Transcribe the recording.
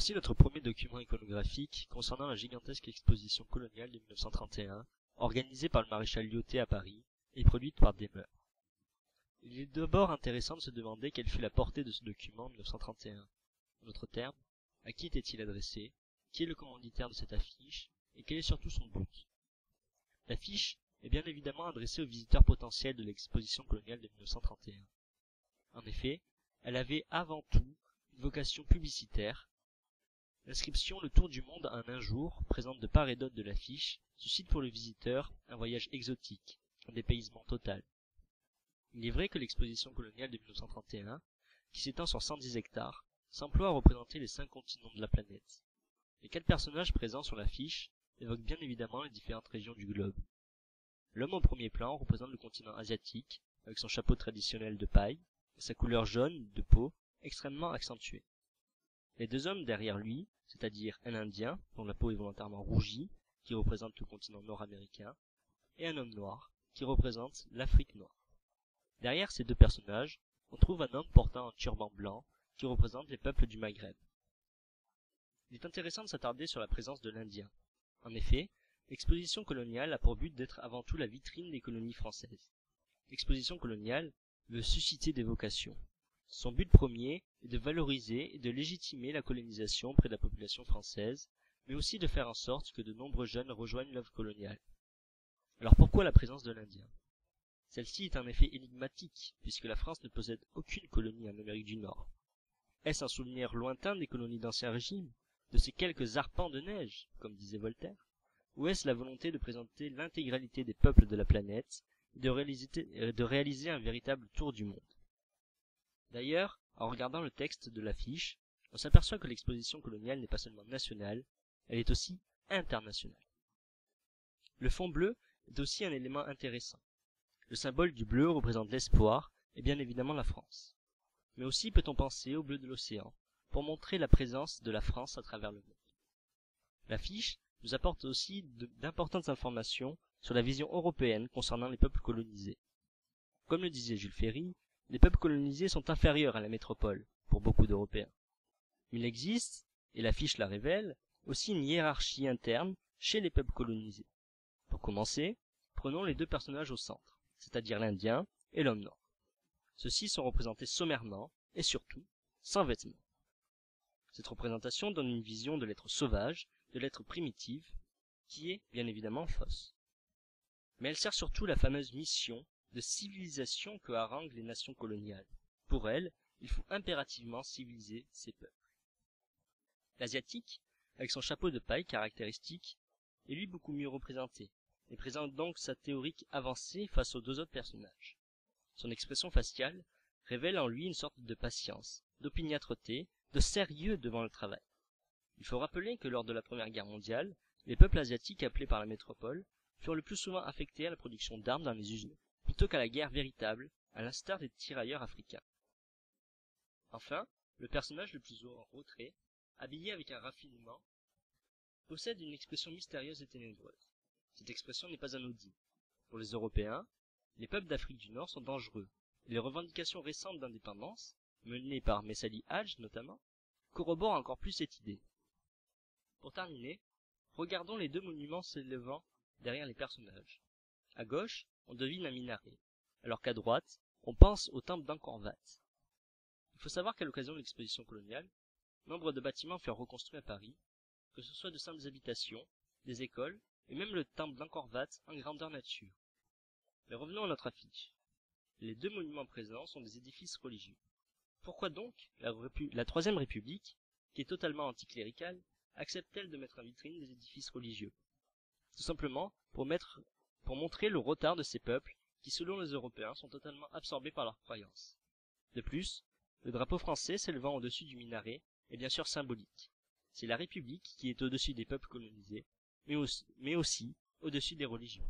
Voici notre premier document iconographique concernant la gigantesque exposition coloniale de 1931, organisée par le maréchal Lyautey à Paris et produite par Demer. Il est d'abord intéressant de se demander quelle fut la portée de ce document en 1931. En d'autres termes, à qui était-il adressé, qui est le commanditaire de cette affiche, et quel est surtout son but. L'affiche est bien évidemment adressée aux visiteurs potentiels de l'exposition coloniale de 1931. En effet, elle avait avant tout une vocation publicitaire. L'inscription « Le tour du monde en un jour » présente de part et d'autre de l'affiche suscite pour le visiteur un voyage exotique, un dépaysement total. Il est vrai que l'exposition coloniale de 1931, qui s'étend sur 110 hectares, s'emploie à représenter les 5 continents de la planète. Les 4 personnages présents sur l'affiche évoquent bien évidemment les différentes régions du globe. L'homme au premier plan représente le continent asiatique, avec son chapeau traditionnel de paille et sa couleur jaune de peau extrêmement accentuée. Les 2 hommes derrière lui, c'est-à-dire un Indien, dont la peau est volontairement rougie, qui représente le continent nord-américain, et un homme noir, qui représente l'Afrique noire. Derrière ces 2 personnages, on trouve un homme portant un turban blanc, qui représente les peuples du Maghreb. Il est intéressant de s'attarder sur la présence de l'Indien. En effet, l'exposition coloniale a pour but d'être avant tout la vitrine des colonies françaises. L'exposition coloniale veut susciter des vocations. Son but premier est de valoriser et de légitimer la colonisation auprès de la population française, mais aussi de faire en sorte que de nombreux jeunes rejoignent l'œuvre coloniale. Alors pourquoi la présence de l'Indien? Celle-ci est en effet énigmatique, puisque la France ne possède aucune colonie en Amérique du Nord. Est-ce un souvenir lointain des colonies d'Ancien Régime, de ces quelques arpents de neige, comme disait Voltaire? Ou est-ce la volonté de présenter l'intégralité des peuples de la planète et de réaliser un véritable tour du monde? D'ailleurs, en regardant le texte de l'affiche, on s'aperçoit que l'exposition coloniale n'est pas seulement nationale, elle est aussi internationale. Le fond bleu est aussi un élément intéressant. Le symbole du bleu représente l'espoir et bien évidemment la France. Mais aussi peut-on penser au bleu de l'océan, pour montrer la présence de la France à travers le monde. L'affiche nous apporte aussi d'importantes informations sur la vision européenne concernant les peuples colonisés. Comme le disait Jules Ferry, les peuples colonisés sont inférieurs à la métropole, pour beaucoup d'Européens. Il existe, et l'affiche la révèle, aussi une hiérarchie interne chez les peuples colonisés. Pour commencer, prenons les 2 personnages au centre, c'est-à-dire l'Indien et l'homme noir. Ceux-ci sont représentés sommairement, et surtout, sans vêtements. Cette représentation donne une vision de l'être sauvage, de l'être primitif, qui est bien évidemment fausse. Mais elle sert surtout la fameuse mission de civilisation que haranguent les nations coloniales. Pour elles, il faut impérativement civiliser ces peuples. L'Asiatique, avec son chapeau de paille caractéristique, est lui beaucoup mieux représenté, et présente donc sa théorique avancée face aux 2 autres personnages. Son expression faciale révèle en lui une sorte de patience, d'opiniâtreté, de sérieux devant le travail. Il faut rappeler que lors de la Première Guerre mondiale, les peuples asiatiques appelés par la métropole furent le plus souvent affectés à la production d'armes dans les usines, plutôt qu'à la guerre véritable, à l'instar des tirailleurs africains. Enfin, le personnage le plus en retrait, habillé avec un raffinement, possède une expression mystérieuse et ténébreuse. Cette expression n'est pas anodine. Pour les Européens, les peuples d'Afrique du Nord sont dangereux, et les revendications récentes d'indépendance, menées par Messali Hadj notamment, corroborent encore plus cette idée. Pour terminer, regardons les 2 monuments s'élevant derrière les personnages. À gauche, on devine un minaret, alors qu'à droite, on pense au temple d'Angkor Wat. Il faut savoir qu'à l'occasion de l'exposition coloniale, nombre de bâtiments furent reconstruits à Paris, que ce soit de simples habitations, des écoles, et même le temple d'Angkor Wat en grandeur nature. Mais revenons à notre affiche. Les 2 monuments présents sont des édifices religieux. Pourquoi donc la Troisième République, qui est totalement anticléricale, accepte-t-elle de mettre en vitrine des édifices religieux? Tout simplement pour montrer le retard de ces peuples qui, selon les Européens, sont totalement absorbés par leurs croyances. De plus, le drapeau français s'élevant au-dessus du minaret est bien sûr symbolique. C'est la République qui est au-dessus des peuples colonisés, mais aussi au-dessus des religions.